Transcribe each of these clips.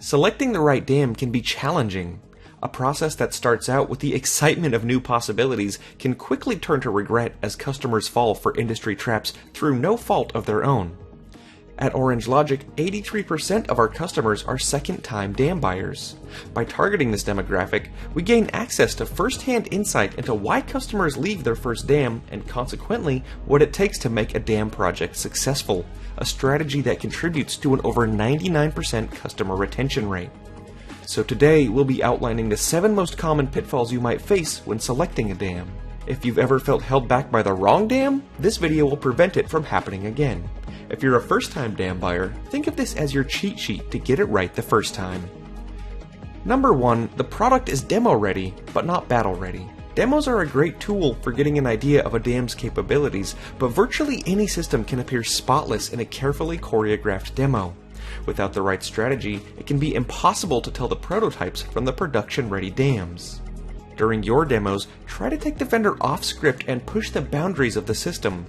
Selecting the right dam can be challenging. A process that starts out with the excitement of new possibilities can quickly turn to regret as customers fall for industry traps through no fault of their own. At Orange Logic, 83% of our customers are second-time dam buyers. By targeting this demographic, we gain access to first-hand insight into why customers leave their first dam and consequently what it takes to make a dam project successful, a strategy that contributes to an over 99% customer retention rate. So today, we'll be outlining the 7 most common pitfalls you might face when selecting a dam. If you've ever felt held back by the wrong dam, this video will prevent it from happening again. If you're a first-time dam buyer, think of this as your cheat sheet to get it right the first time. Number 1, the product is demo ready, but not battle ready. Demos are a great tool for getting an idea of a dam's capabilities, but virtually any system can appear spotless in a carefully choreographed demo. Without the right strategy, it can be impossible to tell the prototypes from the production-ready dams. During your demos, try to take the vendor off script and push the boundaries of the system.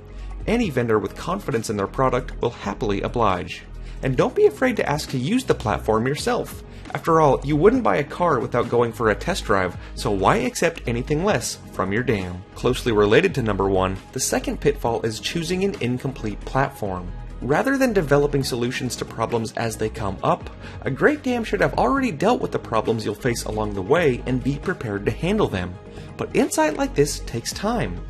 Any vendor with confidence in their product will happily oblige. And don't be afraid to ask to use the platform yourself. After all, you wouldn't buy a car without going for a test drive, so why accept anything less from your dam? Closely related to number 1, the second pitfall is choosing an incomplete platform. Rather than developing solutions to problems as they come up, a great dam should have already dealt with the problems you'll face along the way and be prepared to handle them. But insight like this takes time.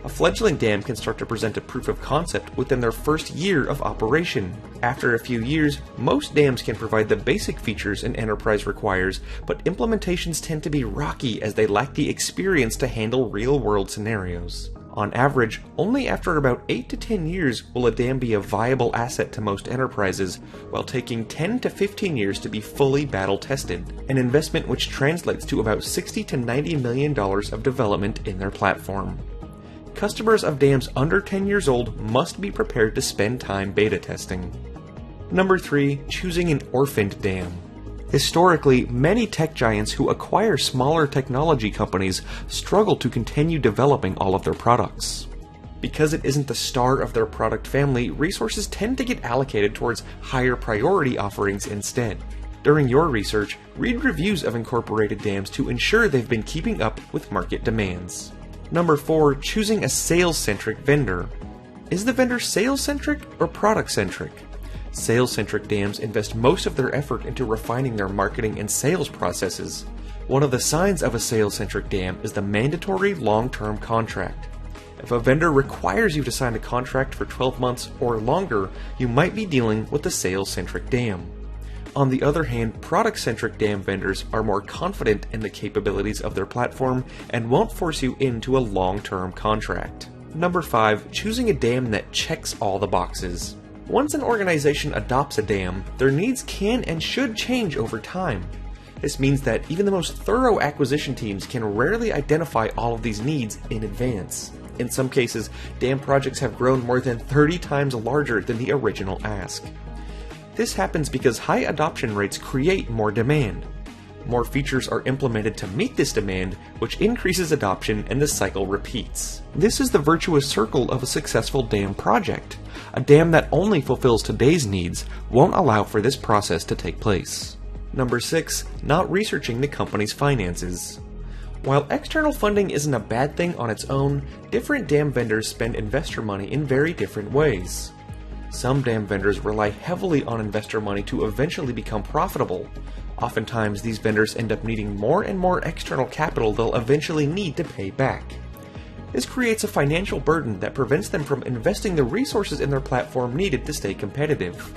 A fledgling dam can start to present a proof of concept within their first year of operation. After a few years, most dams can provide the basic features an enterprise requires, but implementations tend to be rocky as they lack the experience to handle real-world scenarios. On average, only after about 8 to 10 years will a dam be a viable asset to most enterprises, while taking 10 to 15 years to be fully battle-tested, an investment which translates to about $60 to $90 million of development in their platform. Customers of dams under 10 years old must be prepared to spend time beta testing. Number 3, choosing an orphaned dam. Historically, many tech giants who acquire smaller technology companies struggle to continue developing all of their products. Because it isn't the star of their product family, resources tend to get allocated towards higher priority offerings instead. During your research, read reviews of incorporated dams to ensure they've been keeping up with market demands. Number 4, choosing a sales-centric vendor. Is the vendor sales-centric or product-centric? Sales-centric dams invest most of their effort into refining their marketing and sales processes. One of the signs of a sales-centric dam is the mandatory long-term contract. If a vendor requires you to sign a contract for 12 months or longer, you might be dealing with a sales-centric dam. On the other hand, product-centric dam vendors are more confident in the capabilities of their platform and won't force you into a long-term contract. Number 5, choosing a dam that checks all the boxes. Once an organization adopts a dam, their needs can and should change over time. This means that even the most thorough acquisition teams can rarely identify all of these needs in advance. In some cases, dam projects have grown more than 30 times larger than the original ask. This happens because high adoption rates create more demand. More features are implemented to meet this demand, which increases adoption and the cycle repeats. This is the virtuous circle of a successful dam project. A dam that only fulfills today's needs won't allow for this process to take place. Number 6, not researching the company's finances. While external funding isn't a bad thing on its own, different dam vendors spend investor money in very different ways. Some dam vendors rely heavily on investor money to eventually become profitable. Oftentimes, these vendors end up needing more and more external capital they'll eventually need to pay back. This creates a financial burden that prevents them from investing the resources in their platform needed to stay competitive.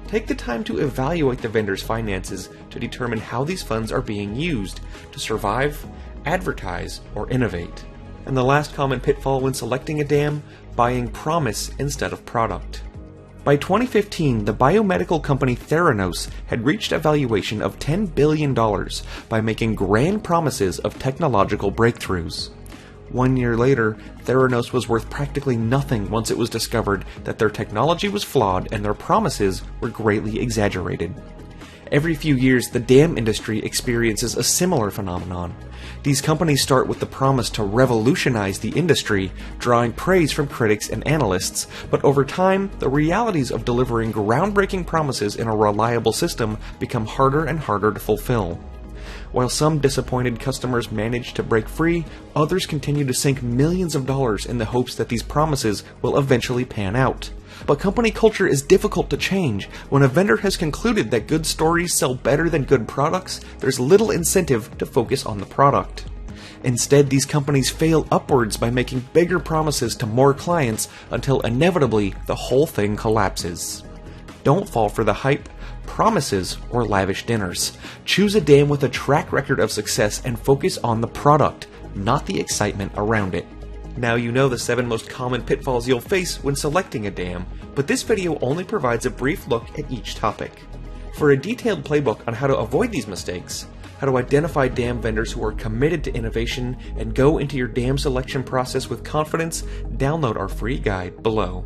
Take the time to evaluate the vendor's finances to determine how these funds are being used to survive, advertise, or innovate. And the last common pitfall when selecting a dam, buying promise instead of product. By 2015, the biomedical company Theranos had reached a valuation of $10 billion by making grand promises of technological breakthroughs. 1 year later, Theranos was worth practically nothing once it was discovered that their technology was flawed and their promises were greatly exaggerated. Every few years, the damn industry experiences a similar phenomenon. These companies start with the promise to revolutionize the industry, drawing praise from critics and analysts, but over time, the realities of delivering groundbreaking promises in a reliable system become harder and harder to fulfill. While some disappointed customers manage to break free, others continue to sink millions of dollars in the hopes that these promises will eventually pan out. But company culture is difficult to change. When a vendor has concluded that good stories sell better than good products, there's little incentive to focus on the product. Instead, these companies fail upwards by making bigger promises to more clients until inevitably the whole thing collapses. Don't fall for the hype, promises, or lavish dinners. Choose a dam with a track record of success and focus on the product, not the excitement around it. Now you know the 7 most common pitfalls you'll face when selecting a dam, but this video only provides a brief look at each topic. For a detailed playbook on how to avoid these mistakes, how to identify dam vendors who are committed to innovation, and go into your dam selection process with confidence, download our free guide below.